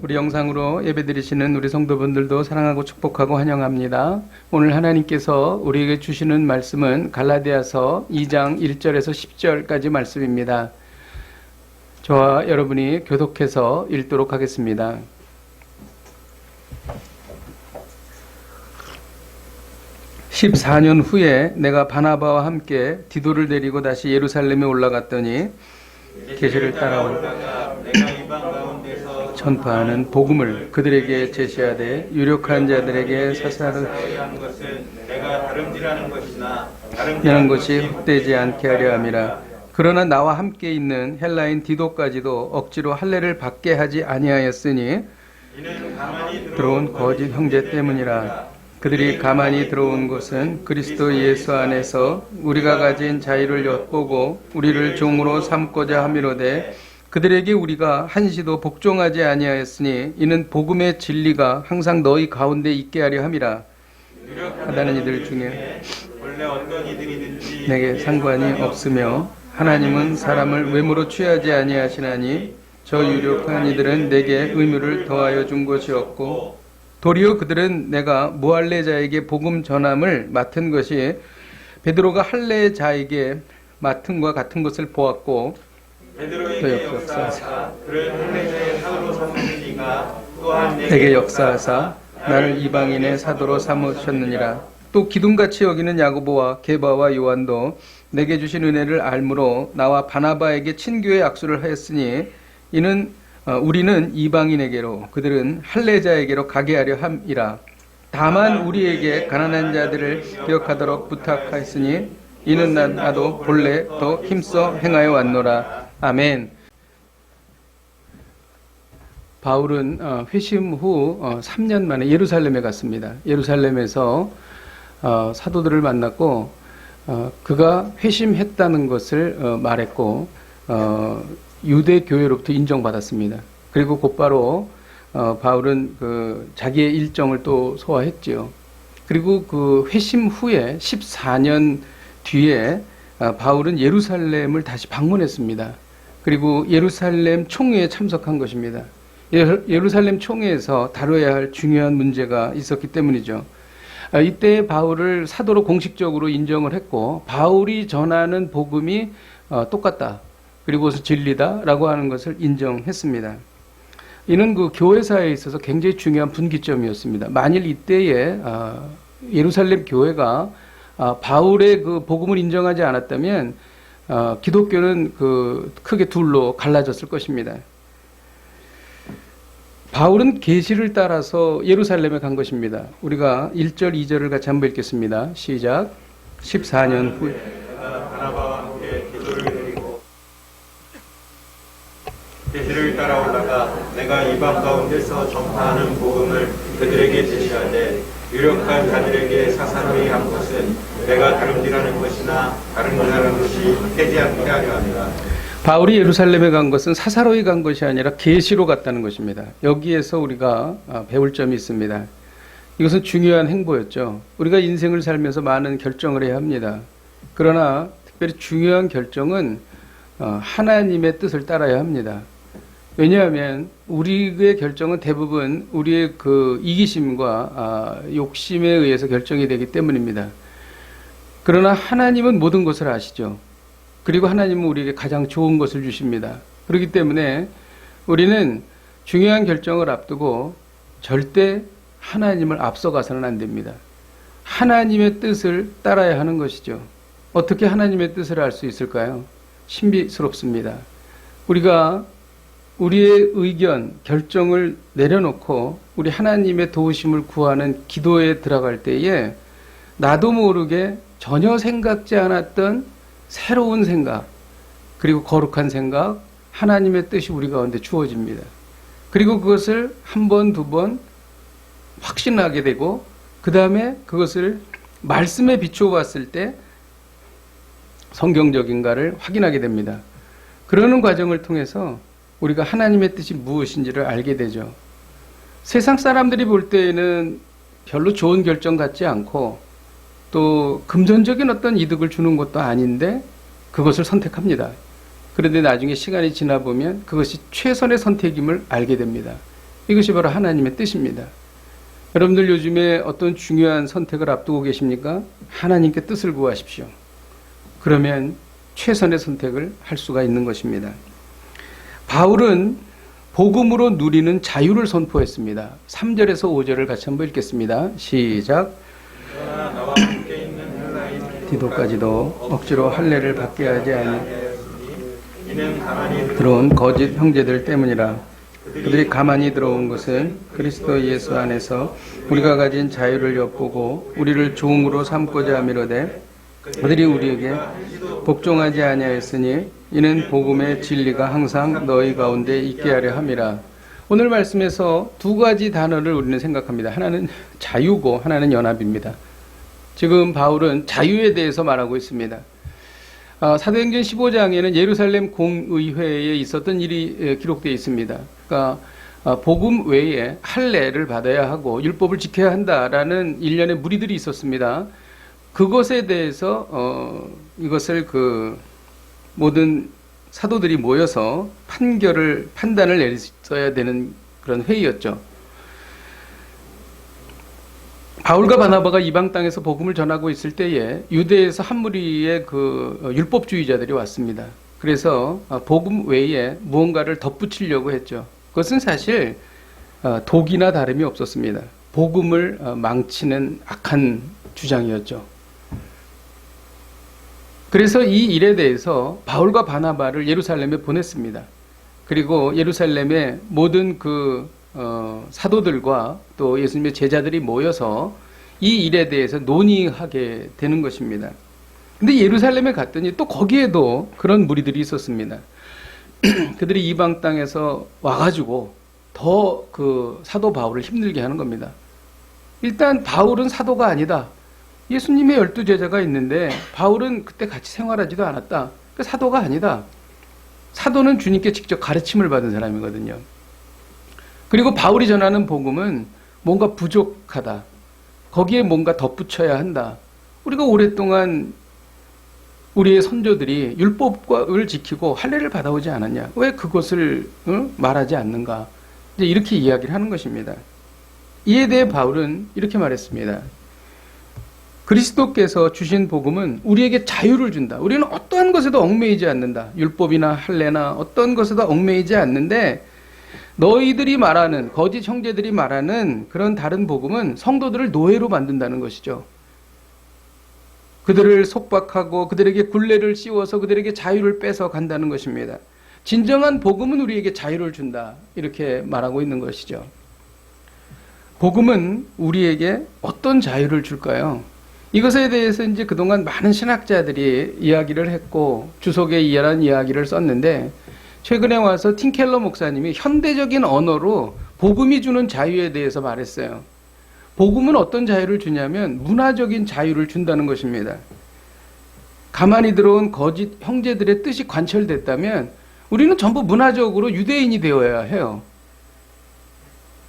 우리 영상으로 예배드리시는 우리 성도분들도 사랑하고 축복하고 환영합니다. 오늘 하나님께서 우리에게 주시는 말씀은 갈라디아서 2장 1절에서 10절까지 말씀입니다. 저와 여러분이 교독해서 읽도록 하겠습니다. (14년) 후에 내가 바나바와 함께 디도를 데리고 다시 예루살렘에 올라갔더니 계시를 따라올다가 내가 이방 가운데서 전파하는 복음을 그들에게 제시하되 유력한 자들에게 사사를 한 것은 내가 다름질하는 것이나 다른 것이 헛되지 않게 하려 함이라. 그러나 나와 함께 있는 헬라인 디도까지도 억지로 할례를 받게 하지 아니하였으니 이는 가만히 들어온 거짓 형제 때문이라. 그들이 가만히 들어온 것은 그리스도 예수 안에서 우리가 가진 자유를 엿보고 우리를 종으로 삼고자 함이로되 그들에게 우리가 한시도 복종하지 아니하였으니 이는 복음의 진리가 항상 너희 가운데 있게 하려 함이라. 하다는 이들 중에 원래 어떤 이들이든지 내게 상관이 없으며 하나님은 사람을 외모로 취하지 아니하시나니 저 유력한 이들은 내게 의무를 더하여 준 것이 없고 도리어 그들은 내가 무할례자에게 복음 전함을 맡은 것이 베드로가 할례자에게 맡은과 같은 것을 보았고 또 역사하사 그를 할례자의 사도로 삼으시니가 또한 내게 역사하사 나를 이방인의 사도로 삼으셨느니라. 또 기둥같이 여기는 야고보와 게바와 요한도 내게 주신 은혜를 알므로 나와 바나바에게 친교의 약수를 하였으니 이는 우리는 이방인에게로 그들은 할례자에게로 가게 하려 함이라. 다만 우리에게 가난한 자들을 기억하도록 부탁하였으니 이는 나도 본래 더 힘써 행하여 왔노라. 아멘. 바울은 회심 후 3년 만에 예루살렘에 갔습니다. 예루살렘에서 사도들을 만났고 그가 회심했다는 것을 말했고 유대 교회로부터 인정받았습니다. 그리고 곧바로 바울은 자기의 일정을 또 소화했지요. 그리고 그 회심 후에 14년 뒤에 바울은 예루살렘을 다시 방문했습니다. 그리고 예루살렘 총회에 참석한 것입니다. 예루살렘 총회에서 다뤄야 할 중요한 문제가 있었기 때문이죠. 이때 바울을 사도로 공식적으로 인정을 했고 바울이 전하는 복음이 똑같다. 그리고 진리다라고 하는 것을 인정했습니다. 이는 그 교회사에 있어서 굉장히 중요한 분기점이었습니다. 만일 이때에 예루살렘 교회가 바울의 그 복음을 인정하지 않았다면 기독교는 크게 둘로 갈라졌을 것입니다. 바울은 계시를 따라서 예루살렘에 간 것입니다. 우리가 1절, 2절을 같이 한번 읽겠습니다. 시작. 14년 후에 바나바와 함께 기도를 드리고 계시를 따라 올라가 내가 이방 가운데서 전파하는 복음을 그들에게 제시하되 유력한 자들에게 사사로이 한 것은 내가 다름질하는 것이나 다름질하는 것이 헛되지 않게 하려 합니다. 바울이 예루살렘에 간 것은 사사로이 간 것이 아니라 계시로 갔다는 것입니다. 여기에서 우리가 배울 점이 있습니다. 이것은 중요한 행보였죠. 우리가 인생을 살면서 많은 결정을 해야 합니다. 그러나 특별히 중요한 결정은 하나님의 뜻을 따라야 합니다. 왜냐하면 우리의 결정은 대부분 우리의 그 이기심과 욕심에 의해서 결정이 되기 때문입니다. 그러나 하나님은 모든 것을 아시죠. 그리고 하나님은 우리에게 가장 좋은 것을 주십니다. 그렇기 때문에 우리는 중요한 결정을 앞두고 절대 하나님을 앞서가서는 안 됩니다. 하나님의 뜻을 따라야 하는 것이죠. 어떻게 하나님의 뜻을 알 수 있을까요? 신비스럽습니다. 우리가 우리의 의견, 결정을 내려놓고 우리 하나님의 도우심을 구하는 기도에 들어갈 때에 나도 모르게 전혀 생각지 않았던 새로운 생각, 그리고 거룩한 생각, 하나님의 뜻이 우리 가운데 주어집니다. 그리고 그것을 한 번, 두 번 확신하게 되고 그 다음에 그것을 말씀에 비추어 봤을 때 성경적인가를 확인하게 됩니다. 그러는 과정을 통해서 우리가 하나님의 뜻이 무엇인지를 알게 되죠. 세상 사람들이 볼 때에는 별로 좋은 결정 같지 않고 또 금전적인 어떤 이득을 주는 것도 아닌데 그것을 선택합니다. 그런데 나중에 시간이 지나 보면 그것이 최선의 선택임을 알게 됩니다. 이것이 바로 하나님의 뜻입니다. 여러분들 요즘에 어떤 중요한 선택을 앞두고 계십니까? 하나님께 뜻을 구하십시오. 그러면 최선의 선택을 할 수가 있는 것입니다. 바울은 복음으로 누리는 자유를 선포했습니다. 3절에서 5절을 같이 한번 읽겠습니다. 시작. 디도까지도 억지로 할례를 받게 하지 아니 들어온 거짓 형제들 때문이라. 그들이 가만히 들어온 것은 그리스도 예수 안에서 우리가 가진 자유를 엿보고 우리를 종으로 삼고자 함이로되 그들이 우리에게 복종하지 아니하였으니 이는 복음의 진리가 항상 너희 가운데 있게 하려 함이라. 오늘 말씀에서 두 가지 단어를 우리는 생각합니다. 하나는 자유고 하나는 연합입니다. 지금 바울은 자유에 대해서 말하고 있습니다. 사도행전 15장에는 예루살렘 공의회에 있었던 일이 기록되어 있습니다. 그러니까 복음 외에 할례를 받아야 하고 율법을 지켜야 한다라는 일련의 무리들이 있었습니다. 그것에 대해서 이것을 모든 사도들이 모여서 판단을 내렸어야 되는 그런 회의였죠. 바울과 바나바가 이방 땅에서 복음을 전하고 있을 때에 유대에서 한 무리의 율법주의자들이 왔습니다. 그래서 복음 외에 무언가를 덧붙이려고 했죠. 그것은 사실 독이나 다름이 없었습니다. 복음을 망치는 악한 주장이었죠. 그래서 이 일에 대해서 바울과 바나바를 예루살렘에 보냈습니다. 그리고 예루살렘의 모든 사도들과 또 예수님의 제자들이 모여서 이 일에 대해서 논의하게 되는 것입니다. 근데 예루살렘에 갔더니 또 거기에도 그런 무리들이 있었습니다. 그들이 이방 땅에서 와가지고 더 사도 바울을 힘들게 하는 겁니다. 일단 바울은 사도가 아니다. 예수님의 12제자가 있는데 바울은 그때 같이 생활하지도 않았다. 그러니까 사도가 아니다. 사도는 주님께 직접 가르침을 받은 사람이거든요. 그리고 바울이 전하는 복음은 뭔가 부족하다. 거기에 뭔가 덧붙여야 한다. 우리가 오랫동안 우리의 선조들이 율법을 지키고 할례를 받아오지 않았냐? 왜 그것을 말하지 않는가? 이제 이렇게 이야기를 하는 것입니다. 이에 대해 바울은 이렇게 말했습니다. 그리스도께서 주신 복음은 우리에게 자유를 준다. 우리는 어떠한 것에도 얽매이지 않는다. 율법이나 할례나 어떤 것에도 얽매이지 않는데 너희들이 말하는 거짓 형제들이 말하는 그런 다른 복음은 성도들을 노예로 만든다는 것이죠. 그들을 속박하고 그들에게 굴레를 씌워서 그들에게 자유를 뺏어 간다는 것입니다. 진정한 복음은 우리에게 자유를 준다. 이렇게 말하고 있는 것이죠. 복음은 우리에게 어떤 자유를 줄까요? 이것에 대해서 이제 그동안 많은 신학자들이 이야기를 했고 주석에 이런 이야기를 썼는데 최근에 와서 팀 켈러 목사님이 현대적인 언어로 복음이 주는 자유에 대해서 말했어요. 복음은 어떤 자유를 주냐면 문화적인 자유를 준다는 것입니다. 가만히 들어온 거짓 형제들의 뜻이 관철됐다면 우리는 전부 문화적으로 유대인이 되어야 해요.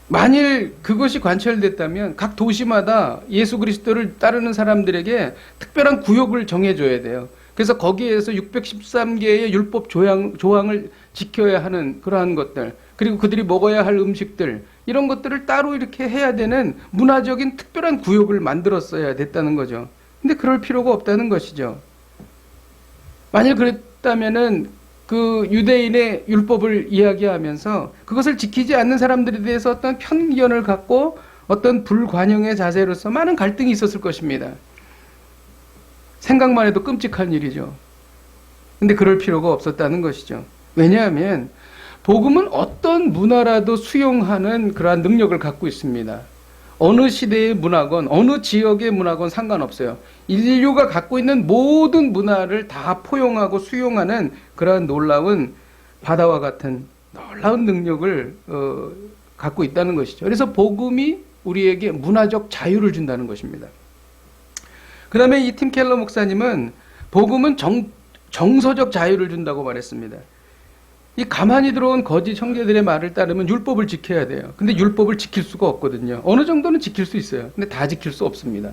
만일 그것이 관철됐다면 각 도시마다 예수 그리스도를 따르는 사람들에게 특별한 구역을 정해줘야 돼요. 그래서 거기에서 613개의 율법 조항을 지켜야 하는 그러한 것들, 그리고 그들이 먹어야 할 음식들, 이런 것들을 따로 이렇게 해야 되는 문화적인 특별한 구역을 만들었어야 됐다는 거죠. 근데 그럴 필요가 없다는 것이죠. 만일 그랬다면은 그 유대인의 율법을 이야기하면서 그것을 지키지 않는 사람들에 대해서 어떤 편견을 갖고 어떤 불관용의 자세로서 많은 갈등이 있었을 것입니다. 생각만 해도 끔찍한 일이죠. 근데 그럴 필요가 없었다는 것이죠. 왜냐하면 복음은 어떤 문화라도 수용하는 그러한 능력을 갖고 있습니다. 어느 시대의 문화건 어느 지역의 문화건 상관없어요. 인류가 갖고 있는 모든 문화를 다 포용하고 수용하는 그러한 놀라운 바다와 같은 놀라운 능력을 갖고 있다는 것이죠. 그래서 복음이 우리에게 문화적 자유를 준다는 것입니다. 그 다음에 이 팀 켈러 목사님은 복음은 정서적 자유를 준다고 말했습니다. 이 가만히 들어온 거짓 형제들의 말을 따르면 율법을 지켜야 돼요. 근데 율법을 지킬 수가 없거든요. 어느 정도는 지킬 수 있어요. 근데 다 지킬 수 없습니다.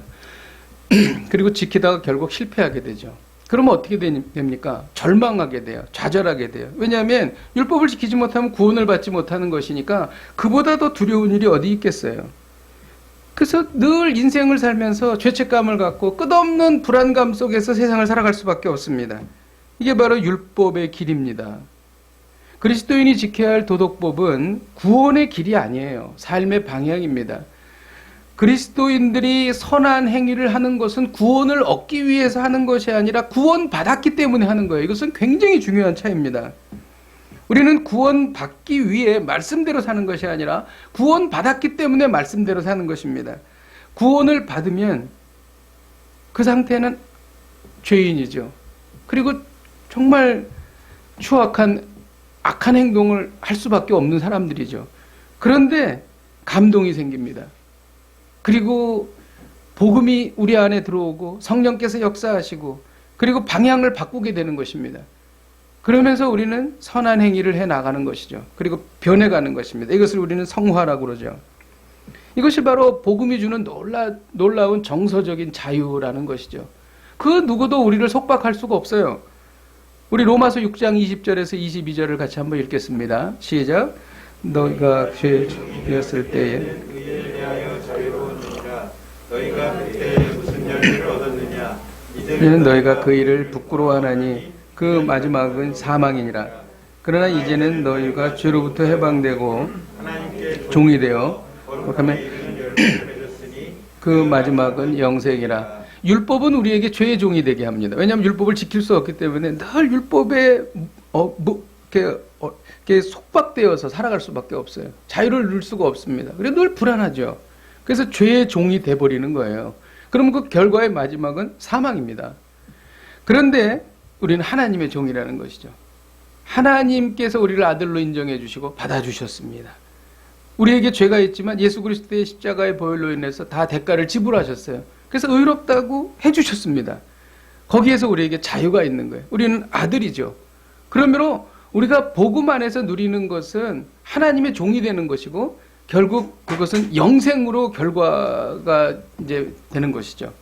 그리고 지키다가 결국 실패하게 되죠. 그러면 어떻게 됩니까? 절망하게 돼요. 좌절하게 돼요. 왜냐하면 율법을 지키지 못하면 구원을 받지 못하는 것이니까 그보다 더 두려운 일이 어디 있겠어요. 그래서 늘 인생을 살면서 죄책감을 갖고 끝없는 불안감 속에서 세상을 살아갈 수밖에 없습니다. 이게 바로 율법의 길입니다. 그리스도인이 지켜야 할 도덕법은 구원의 길이 아니에요. 삶의 방향입니다. 그리스도인들이 선한 행위를 하는 것은 구원을 얻기 위해서 하는 것이 아니라 구원받았기 때문에 하는 거예요. 이것은 굉장히 중요한 차이입니다. 우리는 구원받기 위해 말씀대로 사는 것이 아니라 구원받았기 때문에 말씀대로 사는 것입니다. 구원을 받으면 그 상태는 죄인이죠. 그리고 정말 추악한 악한 행동을 할 수밖에 없는 사람들이죠. 그런데 감동이 생깁니다. 그리고 복음이 우리 안에 들어오고 성령께서 역사하시고 그리고 방향을 바꾸게 되는 것입니다. 그러면서 우리는 선한 행위를 해 나가는 것이죠. 그리고 변해가는 것입니다. 이것을 우리는 성화라고 그러죠. 이것이 바로 복음이 주는 놀라운 정서적인 자유라는 것이죠. 그 누구도 우리를 속박할 수가 없어요. 우리 로마서 6장 20절에서 22절을 같이 한번 읽겠습니다. 시작. 너희가 죄에 죽였을 때에 그에 대하여 자유로우니라. 너희가 그때 무슨 열매를 얻었느냐. 이제는 너희가 그 일을 부끄러워하나니 그 마지막은 사망이니라. 그러나 이제는 너희가 죄로부터 해방되고 종이 되어 그 마지막은 영생이라. 율법은 우리에게 죄의 종이 되게 합니다. 왜냐하면 율법을 지킬 수 없기 때문에 늘 율법에 이렇게 속박되어서 살아갈 수밖에 없어요. 자유를 누릴 수가 없습니다. 그래서 늘 불안하죠. 그래서 죄의 종이 돼버리는 거예요. 그러면 그 결과의 마지막은 사망입니다. 그런데 우리는 하나님의 종이라는 것이죠. 하나님께서 우리를 아들로 인정해 주시고 받아주셨습니다. 우리에게 죄가 있지만 예수 그리스도의 십자가의 보혈로 인해서 다 대가를 지불하셨어요. 그래서 의롭다고 해주셨습니다. 거기에서 우리에게 자유가 있는 거예요. 우리는 아들이죠. 그러므로 우리가 복음 안에서 누리는 것은 하나님의 종이 되는 것이고 결국 그것은 영생으로 결과가 이제 되는 것이죠.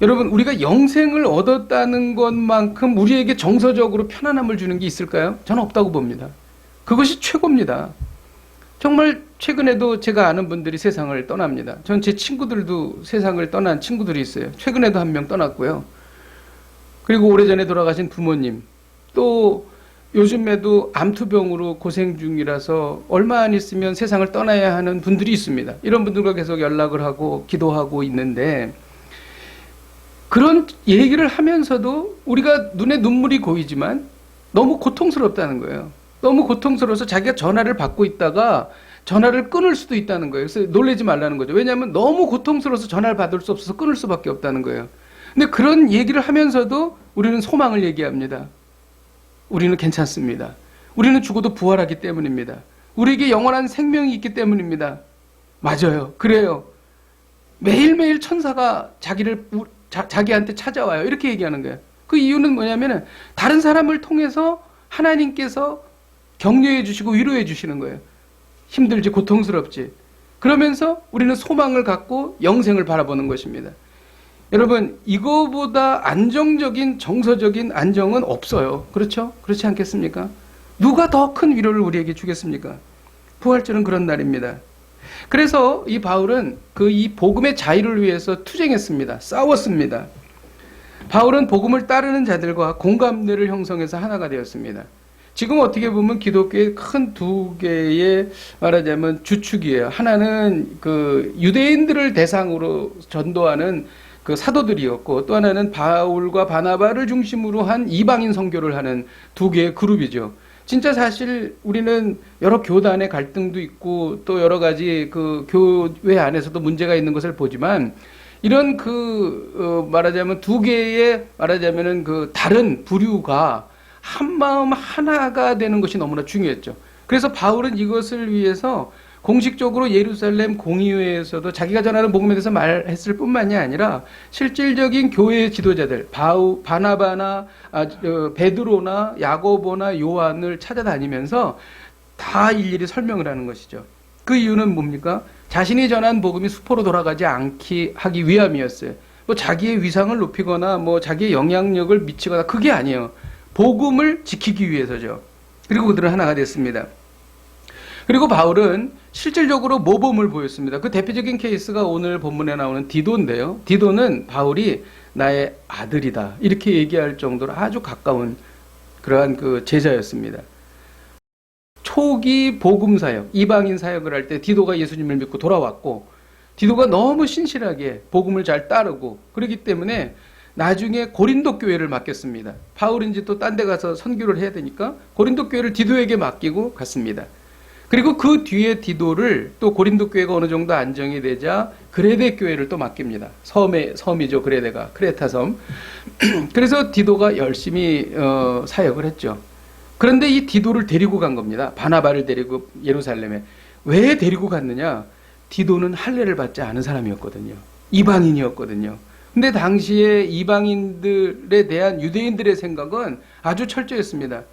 여러분, 우리가 영생을 얻었다는 것만큼 우리에게 정서적으로 편안함을 주는 게 있을까요? 저는 없다고 봅니다. 그것이 최고입니다. 정말 최근에도 제가 아는 분들이 세상을 떠납니다. 전 제 친구들도 세상을 떠난 친구들이 있어요. 최근에도 한 명 떠났고요. 그리고 오래전에 돌아가신 부모님, 또 요즘에도 암투병으로 고생 중이라서 얼마 안 있으면 세상을 떠나야 하는 분들이 있습니다. 이런 분들과 계속 연락을 하고 기도하고 있는데 그런 얘기를 하면서도 우리가 눈에 눈물이 고이지만 너무 고통스럽다는 거예요. 너무 고통스러워서 자기가 전화를 받고 있다가 전화를 끊을 수도 있다는 거예요. 그래서 놀라지 말라는 거죠. 왜냐하면 너무 고통스러워서 전화를 받을 수 없어서 끊을 수밖에 없다는 거예요. 근데 그런 얘기를 하면서도 우리는 소망을 얘기합니다. 우리는 괜찮습니다. 우리는 죽어도 부활하기 때문입니다. 우리에게 영원한 생명이 있기 때문입니다. 맞아요. 그래요. 매일매일 천사가 자기한테 찾아와요. 이렇게 얘기하는 거예요. 그 이유는 뭐냐면 다른 사람을 통해서 하나님께서 격려해 주시고 위로해 주시는 거예요. 힘들지, 고통스럽지. 그러면서 우리는 소망을 갖고 영생을 바라보는 것입니다. 여러분, 이거보다 안정적인 정서적인 안정은 없어요. 그렇죠? 그렇지 않겠습니까? 누가 더 큰 위로를 우리에게 주겠습니까? 부활절은 그런 날입니다. 그래서 이 바울은 이 복음의 자유를 위해서 투쟁했습니다. 싸웠습니다. 바울은 복음을 따르는 자들과 공감대를 형성해서 하나가 되었습니다. 지금 어떻게 보면 기독교의 큰 두 개의 말하자면 주축이에요. 하나는 그 유대인들을 대상으로 전도하는 그 사도들이었고, 또 하나는 바울과 바나바를 중심으로 한 이방인 선교를 하는 두 개의 그룹이죠. 진짜 사실 우리는 여러 교단의 갈등도 있고 또 여러 가지 그 교회 안에서도 문제가 있는 것을 보지만, 이런 말하자면 두 개의 말하자면은 그 다른 부류가 한 마음 하나가 되는 것이 너무나 중요했죠. 그래서 바울은 이것을 위해서 공식적으로 예루살렘 공의회에서도 자기가 전하는 복음에 대해서 말했을 뿐만이 아니라 실질적인 교회의 지도자들, 바나바나 베드로나 야고보나 요한을 찾아다니면서 다 일일이 설명을 하는 것이죠. 그 이유는 뭡니까? 자신이 전한 복음이 수포로 돌아가지 않게 하기 위함이었어요. 뭐 자기의 위상을 높이거나 뭐 자기의 영향력을 미치거나 그게 아니에요. 복음을 지키기 위해서죠. 그리고 그들은 하나가 됐습니다. 그리고 바울은 실질적으로 모범을 보였습니다. 그 대표적인 케이스가 오늘 본문에 나오는 디도인데요. 디도는 바울이 나의 아들이다 이렇게 얘기할 정도로 아주 가까운 그러한 그 제자였습니다. 초기 복음 사역, 이방인 사역을 할 때 디도가 예수님을 믿고 돌아왔고 디도가 너무 신실하게 복음을 잘 따르고 그렇기 때문에 나중에 고린도 교회를 맡겼습니다. 바울은 이제 또 딴 데 가서 선교를 해야 되니까 고린도 교회를 디도에게 맡기고 갔습니다. 그리고 그 뒤에 디도를 또 고린도 교회가 어느 정도 안정이 되자 그레데 교회를 또 맡깁니다. 섬이죠. 그레데가 크레타 섬. 그래서 디도가 열심히 사역을 했죠. 그런데 이 디도를 데리고 간 겁니다. 바나바를 데리고 예루살렘에. 왜 데리고 갔느냐? 디도는 할례를 받지 않은 사람이었거든요. 이방인이었거든요. 근데 당시에 이방인들에 대한 유대인들의 생각은 아주 철저했습니다.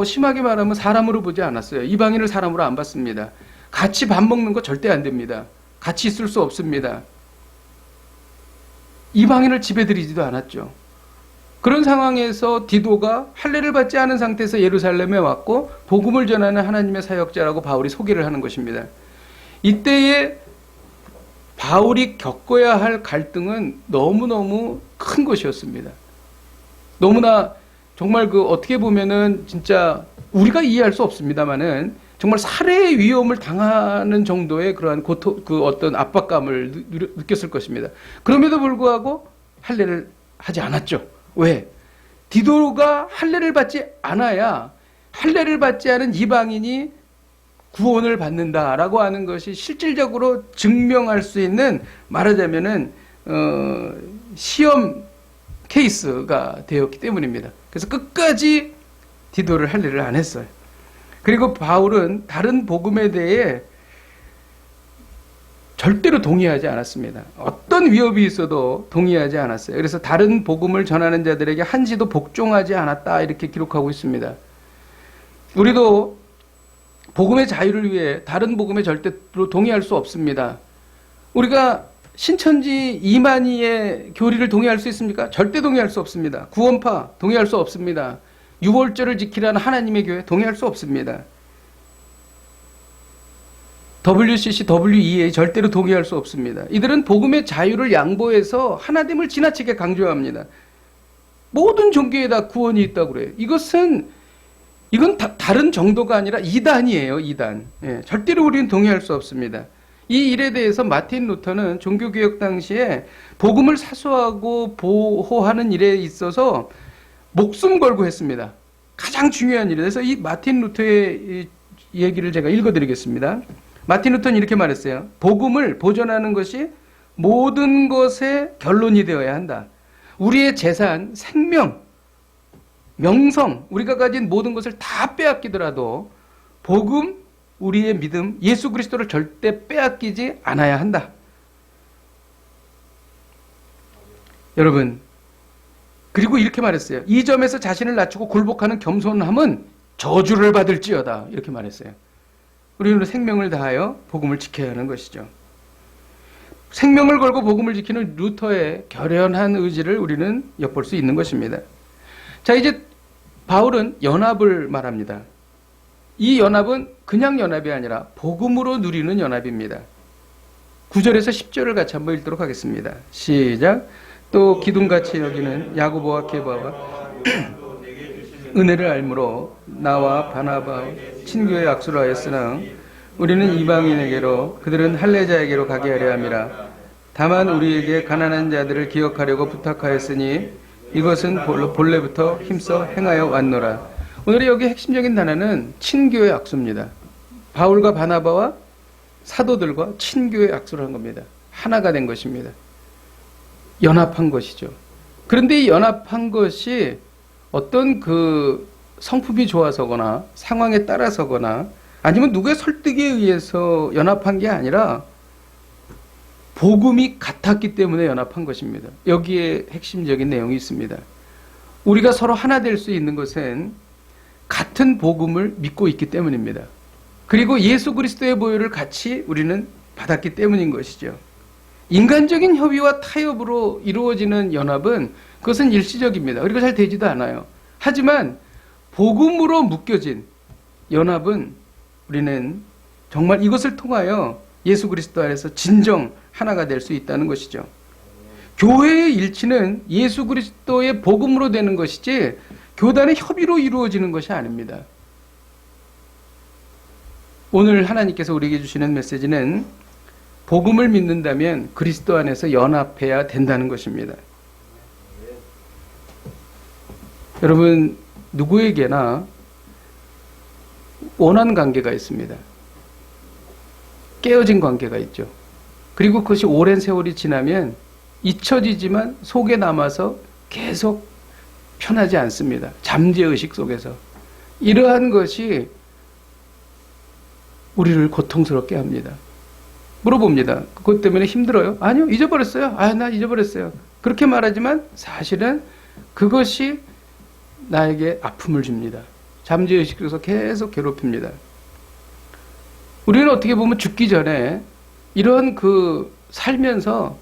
심하게 말하면 사람으로 보지 않았어요. 이방인을 사람으로 안 봤습니다. 같이 밥 먹는 거 절대 안 됩니다. 같이 있을 수 없습니다. 이방인을 집에 들이지도 않았죠. 그런 상황에서 디도가 할례를 받지 않은 상태에서 예루살렘에 왔고 복음을 전하는 하나님의 사역자라고 바울이 소개를 하는 것입니다. 이때에 바울이 겪어야 할 갈등은 너무너무 큰 것이었습니다. 너무나 정말 그 어떻게 보면은 진짜 우리가 이해할 수 없습니다만은 정말 살해의 위험을 당하는 정도의 그러한 그 어떤 압박감을 느꼈을 것입니다. 그럼에도 불구하고 할례를 하지 않았죠. 왜? 디도가 할례를 받지 않아야 할례를 받지 않은 이방인이 구원을 받는다라고 하는 것이 실질적으로 증명할 수 있는 말하자면은 시험 케이스가 되었기 때문입니다. 그래서 끝까지 디도를 할례를 안 했어요. 그리고 바울은 다른 복음에 대해 절대로 동의하지 않았습니다. 어떤 위협이 있어도 동의하지 않았어요. 그래서 다른 복음을 전하는 자들에게 한시도 복종하지 않았다 이렇게 기록하고 있습니다. 우리도 복음의 자유를 위해 다른 복음에 절대로 동의할 수 없습니다. 우리가 신천지 이만희의 교리를 동의할 수 있습니까? 절대 동의할 수 없습니다. 구원파 동의할 수 없습니다. 유월절을 지키라는 하나님의 교회 동의할 수 없습니다. WCC, WEA 절대로 동의할 수 없습니다. 이들은 복음의 자유를 양보해서 하나님을 지나치게 강조합니다. 모든 종교에 다 구원이 있다고 그래요. 이건 다른 정도가 아니라 이단이에요. 이단. 예, 절대로 우리는 동의할 수 없습니다. 이 일에 대해서 마틴 루터는 종교개혁 당시에 복음을 사수하고 보호하는 일에 있어서 목숨 걸고 했습니다. 가장 중요한 일이에요. 그래서 이 마틴 루터의 얘기를 제가 읽어드리겠습니다. 마틴 루터는 이렇게 말했어요. 복음을 보존하는 것이 모든 것의 결론이 되어야 한다. 우리의 재산, 생명, 명성, 우리가 가진 모든 것을 다 빼앗기더라도 복음, 우리의 믿음, 예수 그리스도를 절대 빼앗기지 않아야 한다. 여러분, 그리고 이렇게 말했어요. 이 점에서 자신을 낮추고 굴복하는 겸손함은 저주를 받을지어다. 이렇게 말했어요. 우리는 생명을 다하여 복음을 지켜야 하는 것이죠. 생명을 걸고 복음을 지키는 루터의 결연한 의지를 우리는 엿볼 수 있는 것입니다. 자, 이제 바울은 연합을 말합니다. 이 연합은 그냥 연합이 아니라 복음으로 누리는 연합입니다. 9절에서 10절을 같이 한번 읽도록 하겠습니다. 시작. 또 기둥같이 여기는 야고보와 게바와 은혜를 알므로 나와 바나바와 친교의 악수를 하였으나 우리는 이방인에게로 그들은 할례자에게로 가게 하려 함이라. 다만 우리에게 가난한 자들을 기억하려고 부탁하였으니 이것은 본래부터 힘써 행하여 왔노라. 오늘의 여기 핵심적인 단어는 친교의 악수입니다. 바울과 바나바와 사도들과 친교의 악수를 한 겁니다. 하나가 된 것입니다. 연합한 것이죠. 그런데 이 연합한 것이 어떤 그 성품이 좋아서거나 상황에 따라서거나 아니면 누구의 설득에 의해서 연합한 게 아니라 복음이 같았기 때문에 연합한 것입니다. 여기에 핵심적인 내용이 있습니다. 우리가 서로 하나 될 수 있는 것은 같은 복음을 믿고 있기 때문입니다. 그리고 예수 그리스도의 보혈을 같이 우리는 받았기 때문인 것이죠. 인간적인 협의와 타협으로 이루어지는 연합은 그것은 일시적입니다. 그리고 잘 되지도 않아요. 하지만 복음으로 묶여진 연합은 우리는 정말 이것을 통하여 예수 그리스도 안에서 진정 하나가 될 수 있다는 것이죠. 교회의 일치는 예수 그리스도의 복음으로 되는 것이지 교단의 협의로 이루어지는 것이 아닙니다. 오늘 하나님께서 우리에게 주시는 메시지는 복음을 믿는다면 그리스도 안에서 연합해야 된다는 것입니다. 여러분, 누구에게나 원한 관계가 있습니다. 깨어진 관계가 있죠. 그리고 그것이 오랜 세월이 지나면 잊혀지지만 속에 남아서 계속 편하지 않습니다. 잠재의식 속에서. 이러한 것이 우리를 고통스럽게 합니다. 물어봅니다. 그것 때문에 힘들어요? 아니요, 잊어버렸어요. 나 잊어버렸어요. 그렇게 말하지만 사실은 그것이 나에게 아픔을 줍니다. 잠재의식 속에서 계속 괴롭힙니다. 우리는 어떻게 보면 죽기 전에 이런 살면서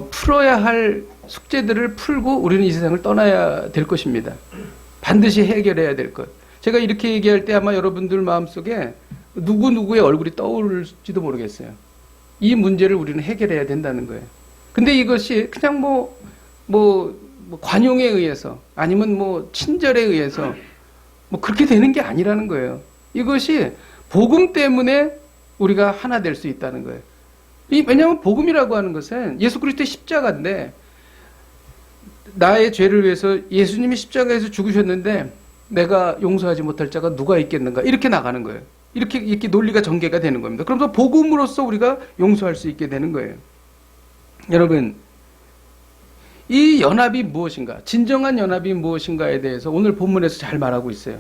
풀어야 할 숙제들을 풀고 우리는 이 세상을 떠나야 될 것입니다. 반드시 해결해야 될 것. 제가 이렇게 얘기할 때 아마 여러분들 마음속에 누구누구의 얼굴이 떠오를지도 모르겠어요. 이 문제를 우리는 해결해야 된다는 거예요. 근데 이것이 그냥 관용에 의해서 아니면 친절에 의해서 그렇게 되는 게 아니라는 거예요. 이것이 복음 때문에 우리가 하나 될 수 있다는 거예요. 왜냐하면 복음이라고 하는 것은 예수 그리스도의 십자가인데 나의 죄를 위해서 예수님이 십자가에서 죽으셨는데 내가 용서하지 못할 자가 누가 있겠는가 이렇게 나가는 거예요. 이렇게 논리가 전개가 되는 겁니다. 그러면서 복음으로써 우리가 용서할 수 있게 되는 거예요. 여러분, 이 연합이 무엇인가? 진정한 연합이 무엇인가에 대해서 오늘 본문에서 잘 말하고 있어요.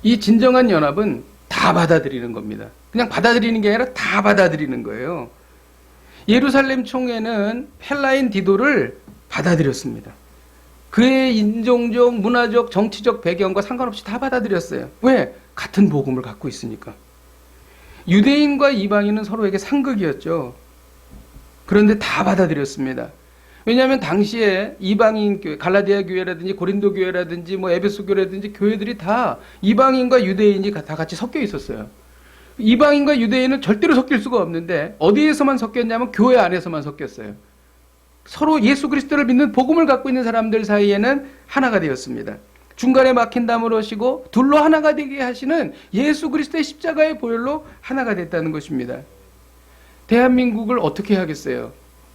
이 진정한 연합은 다 받아들이는 겁니다. 그냥 받아들이는 게 아니라 다 받아들이는 거예요. 예루살렘 총회는 헬라인 디도를 받아들였습니다. 그의 인종적, 문화적, 정치적 배경과 상관없이 다 받아들였어요. 왜? 같은 복음을 갖고 있으니까. 유대인과 이방인은 서로에게 상극이었죠. 그런데 다 받아들였습니다. 왜냐하면 당시에 이방인 교회, 갈라디아 교회라든지 고린도 교회라든지 에베소 교회라든지 교회들이 다 이방인과 유대인이 다 같이 섞여 있었어요. 이방인과 유대인은 절대로 섞일 수가 없는데 어디에서만 섞였냐면 교회 안에서만 섞였어요. 서로 예수 그리스도를 믿는 복음을 갖고 있는 사람들 사이에는 하나가 되었습니다. 중간에 막힌 담을 오시고 둘로 하나가 되게 하시는 예수 그리스도의 십자가의 보혈로 하나가 됐다는 것입니다. 대한민국을 어떻게 하겠어요?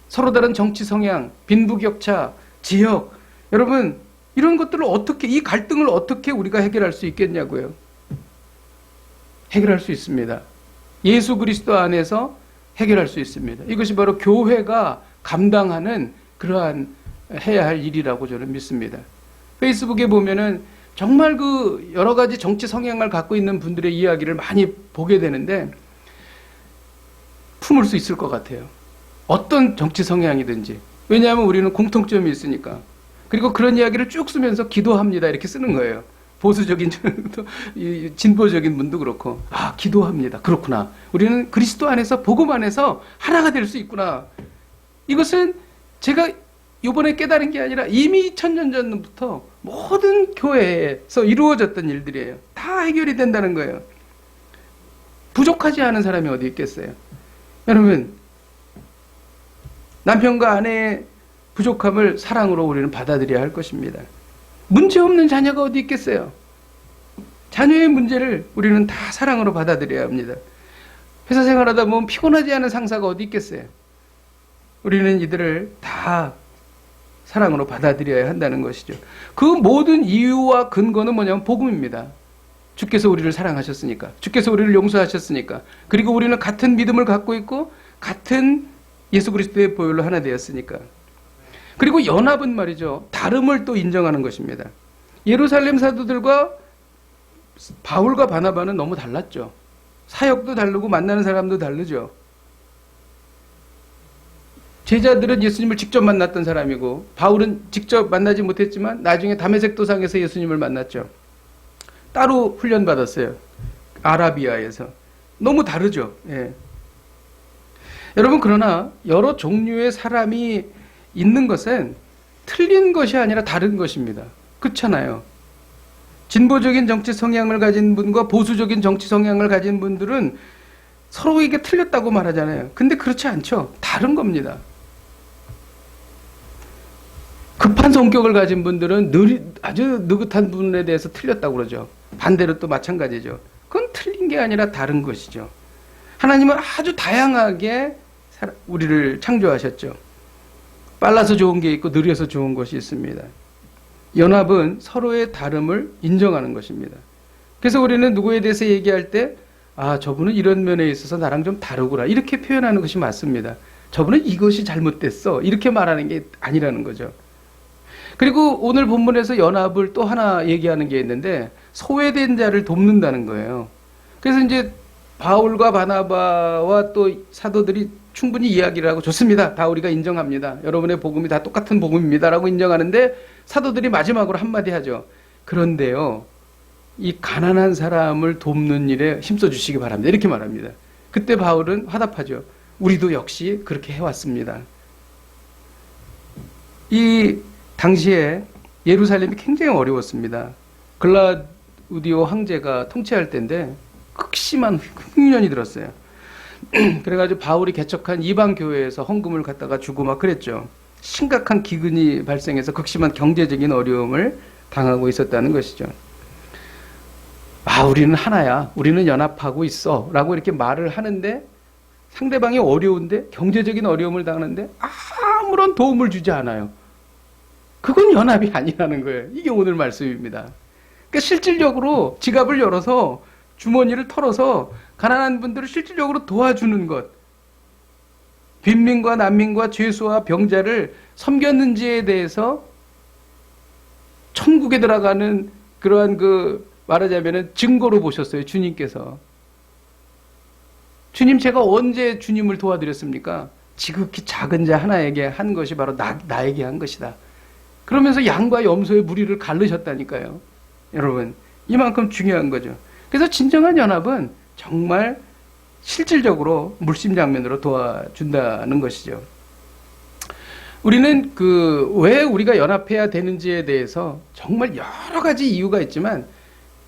서로 다른 정치 성향, 빈부격차, 지역, 여러분 이런 것들을 어떻게, 이 갈등을 어떻게 우리가 해결할 수 있겠냐고요. 해결할 수 있습니다. 예수 그리스도 안에서 해결할 수 있습니다. 이것이 바로 교회가 감당하는 그러한 해야 할 일이라고 저는 믿습니다. 페이스북에 보면은 정말 여러 가지 정치 성향을 갖고 있는 분들의 이야기를 많이 보게 되는데 품을 수 있을 것 같아요. 어떤 정치 성향이든지. 왜냐하면 우리는 공통점이 있으니까. 그리고 그런 이야기를 쭉 쓰면서 기도합니다 이렇게 쓰는 거예요. 보수적인 진보적인 분도 그렇고 기도합니다. 그렇구나. 우리는 그리스도 안에서 복음 안에서 하나가 될 수 있구나. 이것은 제가 이번에 깨달은 게 아니라 이미 2000년 전부터 모든 교회에서 이루어졌던 일들이에요. 다 해결이 된다는 거예요. 부족하지 않은 사람이 어디 있겠어요? 여러분, 남편과 아내의 부족함을 사랑으로 우리는 받아들여야 할 것입니다. 문제없는 자녀가 어디 있겠어요? 자녀의 문제를 우리는 다 사랑으로 받아들여야 합니다. 회사 생활하다 보면 피곤하지 않은 상사가 어디 있겠어요? 우리는 이들을 다 사랑으로 받아들여야 한다는 것이죠. 그 모든 이유와 근거는 뭐냐면 복음입니다. 주께서 우리를 사랑하셨으니까, 주께서 우리를 용서하셨으니까, 그리고 우리는 같은 믿음을 갖고 있고 같은 예수 그리스도의 보혈로 하나 되었으니까. 그리고 연합은 말이죠, 다름을 또 인정하는 것입니다. 예루살렘 사도들과 바울과 바나바는 너무 달랐죠. 사역도 다르고 만나는 사람도 다르죠. 제자들은 예수님을 직접 만났던 사람이고 바울은 직접 만나지 못했지만 나중에 다메섹 도상에서 예수님을 만났죠. 따로 훈련받았어요. 아라비아에서. 너무 다르죠. 예. 여러분, 그러나 여러 종류의 사람이 있는 것은 틀린 것이 아니라 다른 것입니다. 그렇잖아요. 진보적인 정치 성향을 가진 분과 보수적인 정치 성향을 가진 분들은 서로에게 틀렸다고 말하잖아요. 근데 그렇지 않죠. 다른 겁니다. 급한 성격을 가진 분들은 아주 느긋한 분에 대해서 틀렸다고 그러죠. 반대로 또 마찬가지죠. 그건 틀린 게 아니라 다른 것이죠. 하나님은 아주 다양하게 우리를 창조하셨죠. 빨라서 좋은 게 있고 느려서 좋은 것이 있습니다. 연합은 서로의 다름을 인정하는 것입니다. 그래서 우리는 누구에 대해서 얘기할 때 저분은 이런 면에 있어서 나랑 좀 다르구나 이렇게 표현하는 것이 맞습니다. 저분은 이것이 잘못됐어 이렇게 말하는 게 아니라는 거죠. 그리고 오늘 본문에서 연합을 또 하나 얘기하는 게 있는데 소외된 자를 돕는다는 거예요. 그래서 이제 바울과 바나바와 또 사도들이 충분히 이야기를 하고 좋습니다. 다 우리가 인정합니다. 여러분의 복음이 다 똑같은 복음입니다라고 인정하는데 사도들이 마지막으로 한마디 하죠. 그런데요, 이 가난한 사람을 돕는 일에 힘써 주시기 바랍니다. 이렇게 말합니다. 그때 바울은 화답하죠. 우리도 역시 그렇게 해왔습니다. 이 당시에 예루살렘이 굉장히 어려웠습니다. 글라우디오 황제가 통치할 때인데 극심한 흉년이 들었어요. 그래가지고 바울이 개척한 이방 교회에서 헌금을 갖다가 주고 막 그랬죠. 심각한 기근이 발생해서 극심한 경제적인 어려움을 당하고 있었다는 것이죠. 우리는 하나야. 우리는 연합하고 있어. 라고 이렇게 말을 하는데 상대방이 어려운데 경제적인 어려움을 당하는데 아무런 도움을 주지 않아요. 그건 연합이 아니라는 거예요. 이게 오늘 말씀입니다. 그러니까 실질적으로 지갑을 열어서 주머니를 털어서 가난한 분들을 실질적으로 도와주는 것, 빈민과 난민과 죄수와 병자를 섬겼는지에 대해서 천국에 들어가는 그러한 말하자면은 증거로 보셨어요. 주님께서. 주님, 제가 언제 주님을 도와드렸습니까? 지극히 작은 자 하나에게 한 것이 바로 나에게 한 것이다. 그러면서 양과 염소의 무리를 가르셨다니까요. 여러분, 이만큼 중요한 거죠. 그래서 진정한 연합은 정말 실질적으로 물심장면으로 도와준다는 것이죠. 우리는 왜 우리가 연합해야 되는지에 대해서 정말 여러 가지 이유가 있지만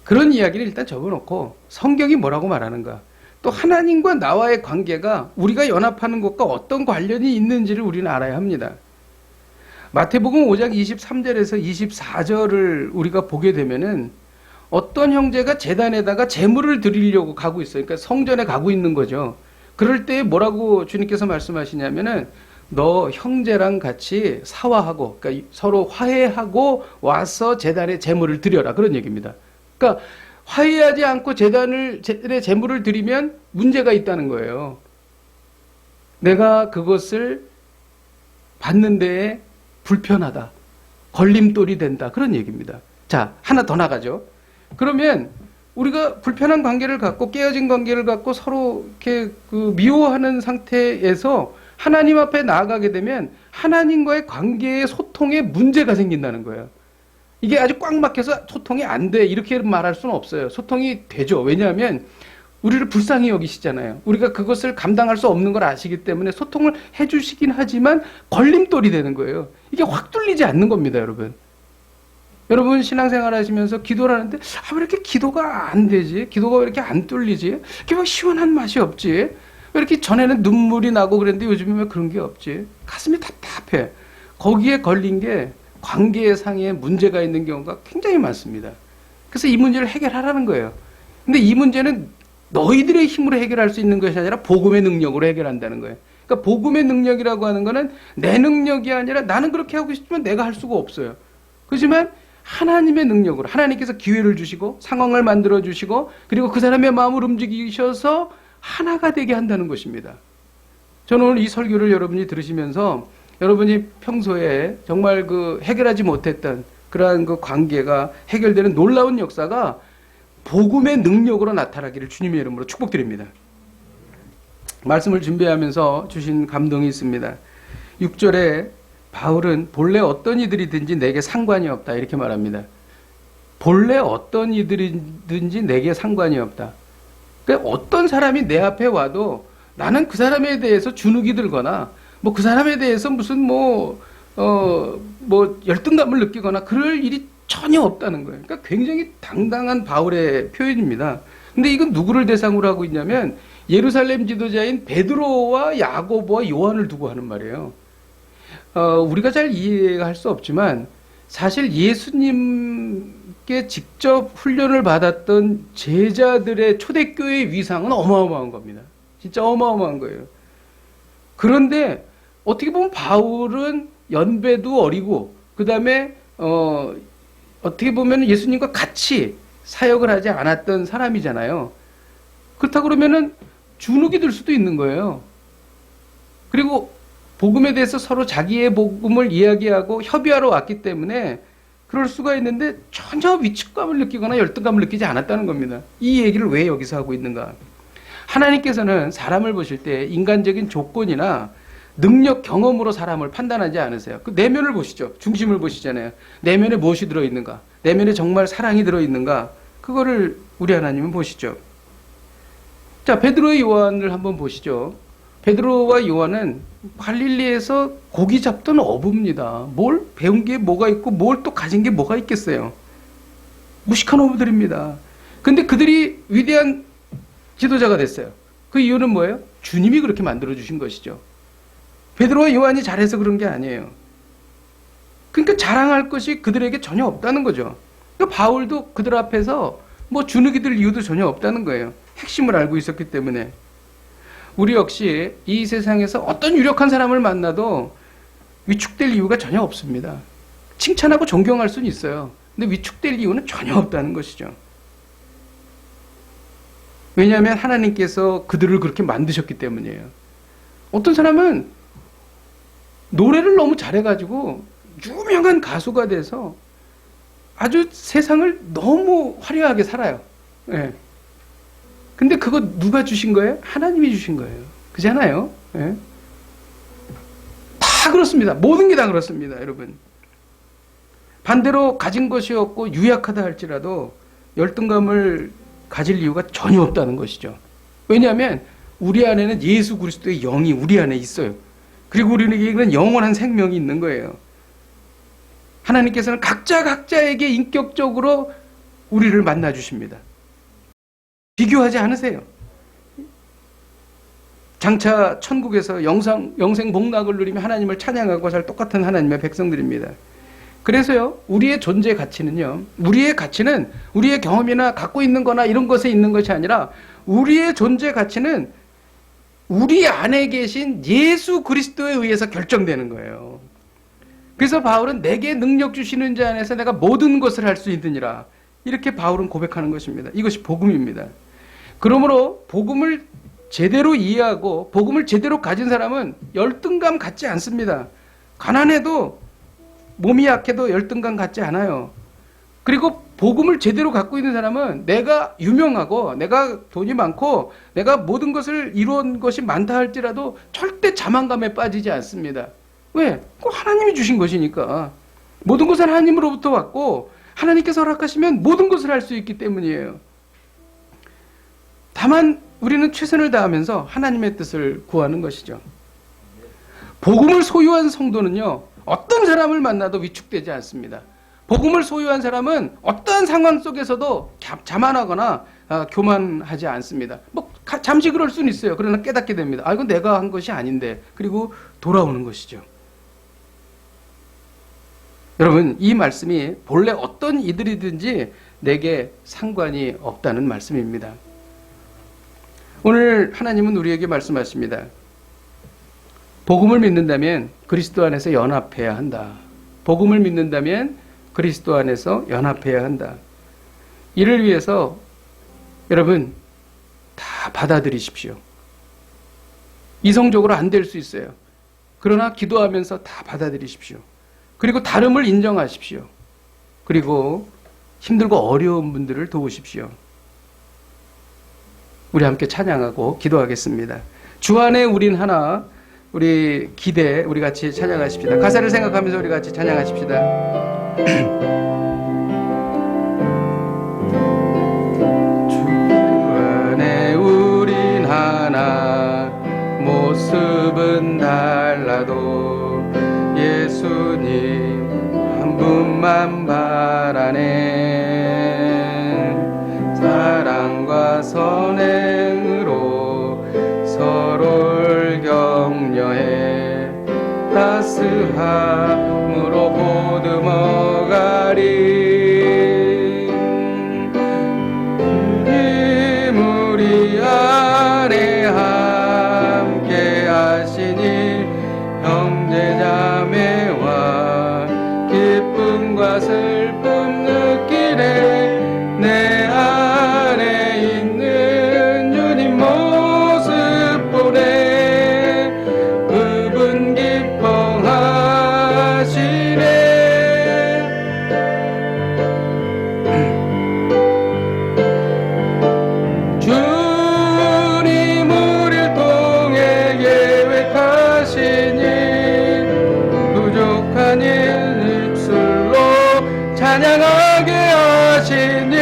그런 이야기를 일단 접어놓고 성경이 뭐라고 말하는가, 또 하나님과 나와의 관계가 우리가 연합하는 것과 어떤 관련이 있는지를 우리는 알아야 합니다. 마태복음 5장 23절에서 24절을 우리가 보게 되면은 어떤 형제가 제단에다가 제물을 드리려고 가고 있어요. 그러니까 성전에 가고 있는 거죠. 그럴 때 뭐라고 주님께서 말씀하시냐면은 너 형제랑 같이 사화하고, 그러니까 서로 화해하고 와서 제단에 제물을 드려라, 그런 얘기입니다. 그러니까 화해하지 않고 제단에 제물을 드리면 문제가 있다는 거예요. 내가 그것을 받는 데에 불편하다, 걸림돌이 된다, 그런 얘기입니다. 자, 하나 더 나가죠. 그러면 우리가 불편한 관계를 갖고 깨어진 관계를 갖고 서로 이렇게 미워하는 상태에서 하나님 앞에 나아가게 되면 하나님과의 관계의 소통에 문제가 생긴다는 거예요. 이게 아주 꽉 막혀서 소통이 안 돼 이렇게 말할 수는 없어요. 소통이 되죠. 왜냐하면 우리를 불쌍히 여기시잖아요. 우리가 그것을 감당할 수 없는 걸 아시기 때문에 소통을 해주시긴 하지만 걸림돌이 되는 거예요. 이게 확 뚫리지 않는 겁니다, 여러분. 여러분 신앙생활 하시면서 기도를 하는데 왜 이렇게 기도가 안 되지? 기도가 왜 이렇게 안 뚫리지? 이렇게 막 시원한 맛이 없지? 왜 이렇게 전에는 눈물이 나고 그랬는데 요즘에 왜 그런 게 없지? 가슴이 답답해. 거기에 걸린 게 관계상의 문제가 있는 경우가 굉장히 많습니다. 그래서 이 문제를 해결하라는 거예요. 근데 이 문제는 너희들의 힘으로 해결할 수 있는 것이 아니라 복음의 능력으로 해결한다는 거예요. 그러니까 복음의 능력이라고 하는 거는 내 능력이 아니라 나는 그렇게 하고 싶지만 내가 할 수가 없어요. 그렇지만 하나님의 능력으로 하나님께서 기회를 주시고 상황을 만들어 주시고 그리고 그 사람의 마음을 움직이셔서 하나가 되게 한다는 것입니다. 저는 오늘 이 설교를 여러분이 들으시면서 여러분이 평소에 정말 해결하지 못했던 그러한 관계가 해결되는 놀라운 역사가 복음의 능력으로 나타나기를 주님의 이름으로 축복드립니다. 말씀을 준비하면서 주신 감동이 있습니다. 6절에 바울은 본래 어떤 이들이든지 내게 상관이 없다 이렇게 말합니다. 본래 어떤 이들이든지 내게 상관이 없다. 그러니까 어떤 사람이 내 앞에 와도 나는 그 사람에 대해서 주눅이 들거나 뭐 그 사람에 대해서 무슨 열등감을 느끼거나 그럴 일이 전혀 없다는 거예요. 그러니까 굉장히 당당한 바울의 표현입니다. 근데 이건 누구를 대상으로 하고 있냐면 예루살렘 지도자인 베드로와 야고보와 요한을 두고 하는 말이에요. 우리가 잘 이해할 수 없지만 사실 예수님께 직접 훈련을 받았던 제자들의 초대교회의 위상은 어마어마한 겁니다. 진짜 어마어마한 거예요. 그런데 어떻게 보면 바울은 연배도 어리고 그 다음에 어떻게 보면 예수님과 같이 사역을 하지 않았던 사람이잖아요. 그렇다고 그러면은 주눅이 들 수도 있는 거예요. 그리고 복음에 대해서 서로 자기의 복음을 이야기하고 협의하러 왔기 때문에 그럴 수가 있는데 전혀 위축감을 느끼거나 열등감을 느끼지 않았다는 겁니다. 이 얘기를 왜 여기서 하고 있는가? 하나님께서는 사람을 보실 때 인간적인 조건이나 능력, 경험으로 사람을 판단하지 않으세요. 그 내면을 보시죠. 중심을 보시잖아요. 내면에 무엇이 들어있는가? 내면에 정말 사랑이 들어있는가? 그거를 우리 하나님은 보시죠. 자, 베드로와 요한을 한번 보시죠. 베드로와 요한은 갈릴리에서 고기 잡던 어부입니다. 뭘 배운 게 뭐가 있고 뭘 또 가진 게 뭐가 있겠어요. 무식한 어부들입니다. 근데 그들이 위대한 지도자가 됐어요. 그 이유는 뭐예요? 주님이 그렇게 만들어주신 것이죠. 베드로와 요한이 잘해서 그런 게 아니에요. 그러니까 자랑할 것이 그들에게 전혀 없다는 거죠. 그러니까 바울도 그들 앞에서 뭐 주눅이 들 이유도 전혀 없다는 거예요. 핵심을 알고 있었기 때문에. 우리 역시 이 세상에서 어떤 유력한 사람을 만나도 위축될 이유가 전혀 없습니다. 칭찬하고 존경할 수는 있어요. 근데 위축될 이유는 전혀 없다는 것이죠. 왜냐하면 하나님께서 그들을 그렇게 만드셨기 때문이에요. 어떤 사람은 노래를 너무 잘해가지고 유명한 가수가 돼서 아주 세상을 너무 화려하게 살아요. 예. 근데 그거 누가 주신 거예요? 하나님이 주신 거예요. 그잖아요. 예. 다 그렇습니다. 모든 게 다 그렇습니다, 여러분. 반대로 가진 것이 없고 유약하다 할지라도 열등감을 가질 이유가 전혀 없다는 것이죠. 왜냐하면 우리 안에는 예수 그리스도의 영이 우리 안에 있어요. 그리고 우리에게는 영원한 생명이 있는 거예요. 하나님께서는 각자에게 인격적으로 우리를 만나 주십니다. 비교하지 않으세요. 장차 천국에서 영생 복락을 누리며 하나님을 찬양하고 살 똑같은 하나님의 백성들입니다. 그래서요, 우리의 존재 가치는요, 우리의 가치는 우리의 경험이나 갖고 있는 거나 이런 것에 있는 것이 아니라 우리의 존재 가치는 우리 안에 계신 예수 그리스도에 의해서 결정되는 거예요. 그래서 바울은 내게 능력 주시는 자 안에서 내가 모든 것을 할 수 있느니라. 이렇게 바울은 고백하는 것입니다. 이것이 복음입니다. 그러므로 복음을 제대로 이해하고 복음을 제대로 가진 사람은 열등감 갖지 않습니다. 가난해도 몸이 약해도 열등감 갖지 않아요. 그리고 복음을 제대로 갖고 있는 사람은 내가 유명하고 내가 돈이 많고 내가 모든 것을 이루은 것이 많다 할지라도 절대 자만감에 빠지지 않습니다. 왜? 꼭 하나님이 주신 것이니까. 모든 것은 하나님으로부터 왔고 하나님께서 허락하시면 모든 것을 할 수 있기 때문이에요. 다만 우리는 최선을 다하면서 하나님의 뜻을 구하는 것이죠. 복음을 소유한 성도는요, 어떤 사람을 만나도 위축되지 않습니다. 복음을 소유한 사람은 어떠한 상황 속에서도 자만하거나 교만하지 않습니다. 잠시 그럴 수는 있어요. 그러나 깨닫게 됩니다. 이건 내가 한 것이 아닌데. 그리고 돌아오는 것이죠. 여러분, 이 말씀이 본래 어떤 이들이든지 내게 상관이 없다는 말씀입니다. 오늘 하나님은 우리에게 말씀하십니다. 복음을 믿는다면 그리스도 안에서 연합해야 한다. 복음을 믿는다면 그리스도 안에서 연합해야 한다. 이를 위해서 여러분 다 받아들이십시오. 이성적으로 안 될 수 있어요. 그러나 기도하면서 다 받아들이십시오. 그리고 다름을 인정하십시오. 그리고 힘들고 어려운 분들을 도우십시오. 우리 함께 찬양하고 기도하겠습니다. 주 안에 우린 하나, 우리 기대, 우리 같이 찬양하십시다. 가사를 생각하면서 우리 같이 찬양하십시다. 주 안에 우린 하나, 선행으로 서로를 격려해 따스함으로 보듬어가리. 주님 우리 안에 함께 하시니 형제자매와 기쁨과 슬픔 느끼네. 내 안에 있는 주님 모습 보네. 그분 기뻐하시네. 주님 우릴 통해 계획하시니 부족한 입술로 찬양하게 하시니.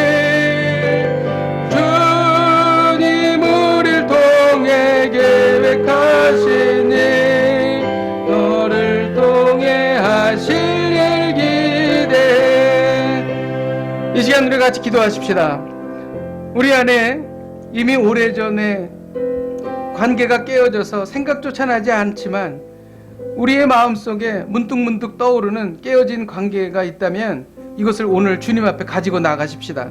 주님 우릴 통해 계획하시니 너를 통해 하실 일 기대해. 이 시간 우리 같이 기도하십시다. 우리 안에 이미 오래전에 관계가 깨어져서 생각조차 나지 않지만 우리의 마음속에 문득문득 떠오르는 깨어진 관계가 있다면 이것을 오늘 주님 앞에 가지고 나가십시다.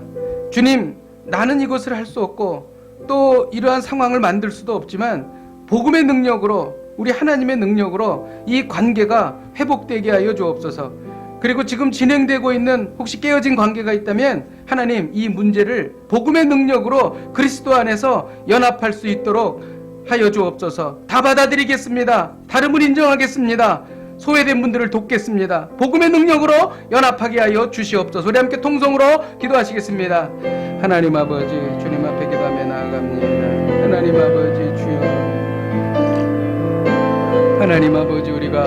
주님, 나는 이것을 할 수 없고 또 이러한 상황을 만들 수도 없지만 복음의 능력으로, 우리 하나님의 능력으로 이 관계가 회복되게 하여 주옵소서. 그리고 지금 진행되고 있는 혹시 깨어진 관계가 있다면 하나님 이 문제를 복음의 능력으로 그리스도 안에서 연합할 수 있도록 하여 주옵소서. 다 받아들이겠습니다. 다름을 인정하겠습니다. 소외된 분들을 돕겠습니다. 복음의 능력으로 연합하게 하여 주시옵소서. 우리 함께 통성으로 기도하시겠습니다. 하나님 아버지, 주님 앞에 기도하며 나아갑니다. 하나님 아버지 주여, 하나님 아버지, 우리가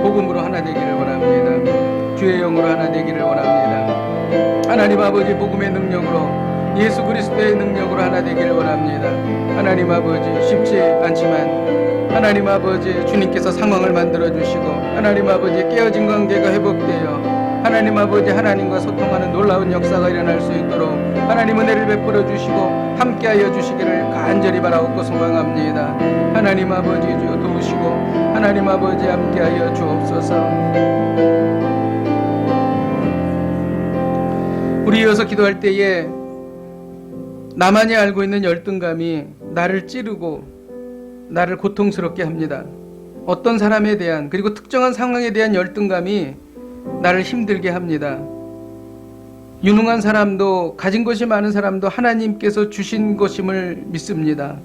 복음으로 하나 되기를 원합니다. 주의 영으로 하나 되기를 원합니다. 하나님 아버지, 복음의 능력으로, 예수 그리스도의 능력으로 하나 되기를 원합니다. 하나님 아버지, 쉽지 않지만 하나님 아버지, 주님께서 상황을 만들어 주시고 하나님 아버지, 깨어진 관계가 회복되어 하나님 아버지, 하나님과 소통하는 놀라운 역사가 일어날 수 있도록 하나님 은혜를 베풀어 주시고 함께하여 주시기를 간절히 바라옵고 소망합니다. 하나님 아버지, 주여 도우시고 하나님 아버지, 함께하여 주옵소서. 우리 이어서 기도할 때에 나만이 알고 있는 열등감이 나를 찌르고 나를 고통스럽게 합니다. 어떤 사람에 대한, 그리고 특정한 상황에 대한 열등감이 나를 힘들게 합니다. 유능한 사람도, 가진 것이 많은 사람도 하나님께서 주신 것임을 믿습니다.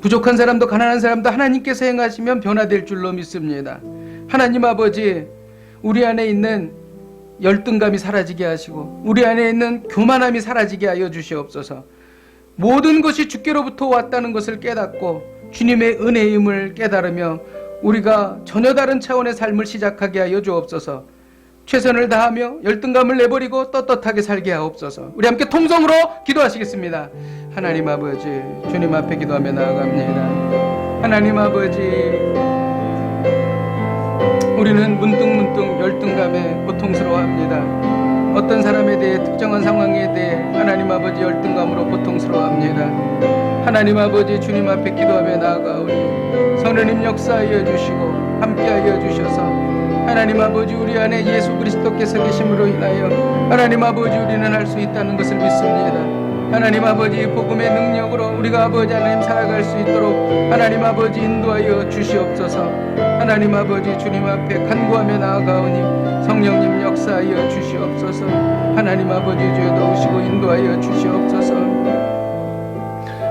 부족한 사람도, 가난한 사람도 하나님께서 행하시면 변화될 줄로 믿습니다. 하나님 아버지, 우리 안에 있는 열등감이 사라지게 하시고 우리 안에 있는 교만함이 사라지게 하여 주시옵소서. 모든 것이 주께로부터 왔다는 것을 깨닫고 주님의 은혜임을 깨달으며 우리가 전혀 다른 차원의 삶을 시작하게 하여 주옵소서. 최선을 다하며 열등감을 내버리고 떳떳하게 살게 하옵소서. 우리 함께 통성으로 기도하시겠습니다. 하나님 아버지, 주님 앞에 기도하며 나아갑니다. 하나님 아버지, 우리는 문득문득 열등감에 고통스러워합니다. 어떤 사람에 대해, 특정한 상황에 대해 하나님 아버지 열등감으로 고통스러워합니다. 하나님 아버지, 주님 앞에 기도하며 나아가오니 성령님 역사하여 주시고 함께하여 주셔서 하나님 아버지, 우리 안에 예수 그리스도께서 계심으로 인하여 하나님 아버지, 우리는 할 수 있다는 것을 믿습니다. 하나님 아버지, 복음의 능력으로 우리가 아버지 하나님 살아갈 수 있도록 하나님 아버지 인도하여 주시옵소서. 하나님 아버지, 주님 앞에 간구하며 나아가오니 성령님 역사하여 주시옵소서. 하나님 아버지, 주여 도우시고 인도하여 주시옵소서.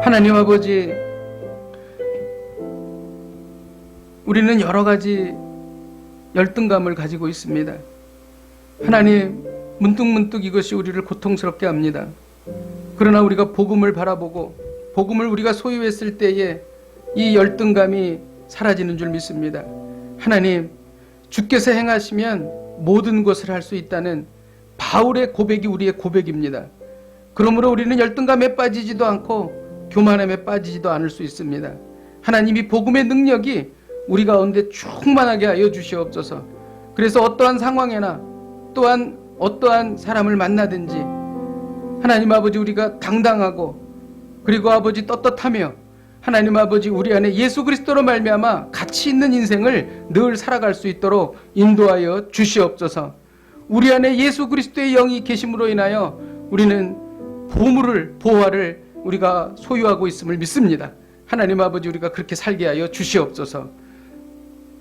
하나님 아버지, 우리는 여러 가지 열등감을 가지고 있습니다. 하나님, 문득문득 이것이 우리를 고통스럽게 합니다. 그러나 우리가 복음을 바라보고 복음을 우리가 소유했을 때에 이 열등감이 사라지는 줄 믿습니다. 하나님, 주께서 행하시면 모든 것을 할 수 있다는 바울의 고백이 우리의 고백입니다. 그러므로 우리는 열등감에 빠지지도 않고 교만함에 빠지지도 않을 수 있습니다. 하나님이 복음의 능력이 우리 가운데 충만하게 하여 주시옵소서. 그래서 어떠한 상황에나 또한 어떠한 사람을 만나든지 하나님 아버지, 우리가 당당하고 그리고 아버지 떳떳하며 하나님 아버지 우리 안에 예수 그리스도로 말미암아 가치 있는 인생을 늘 살아갈 수 있도록 인도하여 주시옵소서. 우리 안에 예수 그리스도의 영이 계심으로 인하여 우리는 보화를 우리가 소유하고 있음을 믿습니다. 하나님 아버지 우리가 그렇게 살게 하여 주시옵소서.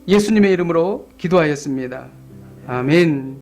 예수님의 이름으로 기도하였습니다. 아멘.